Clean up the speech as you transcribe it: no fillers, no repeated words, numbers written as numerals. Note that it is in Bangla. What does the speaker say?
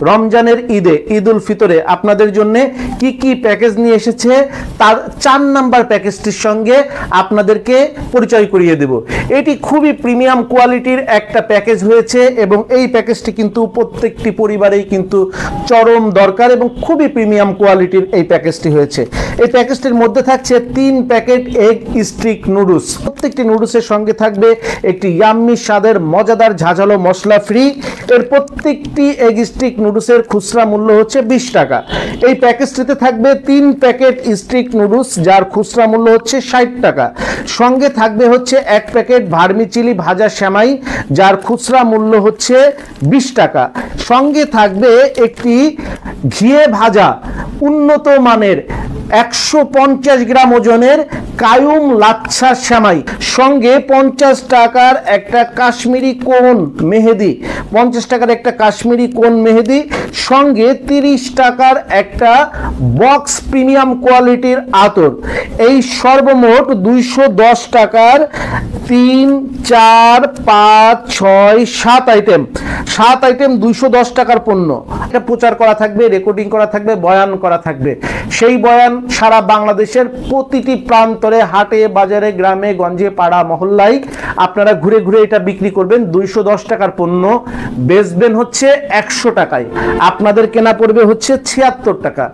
রমজানের ঈদে, ঈদ উল ফিতরে আপনাদের জন্য কি কি প্যাকেজ নিয়ে এসেছে তার 4 নাম্বার প্যাকেজটির সঙ্গে আপনাদেরকে পরিচয় করিয়ে দেব। এটি খুবই প্রিমিয়াম কোয়ালিটির একটা প্যাকেজ হয়েছে এবং এই প্যাকেজটি কিন্তু প্রত্যেকটি পরিবারেই কিন্তু চরম দরকার এবং খুবই প্রিমিয়াম কোয়ালিটির এই প্যাকেজটি হয়েছে। এই প্যাকেজটির মধ্যে থাকছে 3 প্যাকেট এগ স্টিক নুডলস। প্রত্যেকটি নুডলসের সঙ্গে থাকবে একটি ইয়াম্মি স্বাদের মজাদার ঝাঁঝালো মশলা ফ্রি। এর প্রত্যেকটি এগ স্টিক নুডলসের খুচরা মূল্য হচ্ছে 20 টাকা। এই প্যাকেজটিতে থাকবে 3 প্যাকেট স্টিক নুডলস যার খুচরা মূল্য হচ্ছে 60 টাকা। সঙ্গে থাকবে হচ্ছে 1 প্যাকেট ভার্মিচিলি ভাজা সেমাই যার খুচরা মূল্য হচ্ছে 20 টাকা। সঙ্গে থাকবে একটি ঘিয়ে ভাজা উন্নত মানের 150 গ্রাম ওজনের কায়ুম লাচ্ছা সেমাই, সঙ্গে 50 টাকার একটা কাশ্মীরি কোন মেহেদি, 50 টাকার একটা কাশ্মীরি কোন মেহেদি, সঙ্গে 30 টাকার একটা বক্স প্রিমিয়াম কোয়ালিটির আতর। এই সর্বমোট 210 টাকার 3, 4, 5, 6, 7 আইটেম, 7 আইটেম 210 টাকার পণ্য। এটা প্রচার করা থাকবে, রেকর্ডিং করা থাকবে, বয়ান করা থাকবে। সেই বয়ান সারা বাংলাদেশের প্রতিটি প্রান্তরে, হাটে বাজারে, গ্রামে গঞ্জে, পাড়া মহল্লায় আপনারা ঘুরে ঘুরে এটা বিক্রি করবেন। 210 টাকার পণ্য বেচবেন হচ্ছে 100 টাকায়, আপনাদের কেনা পড়বে হচ্ছে 76 টাকা।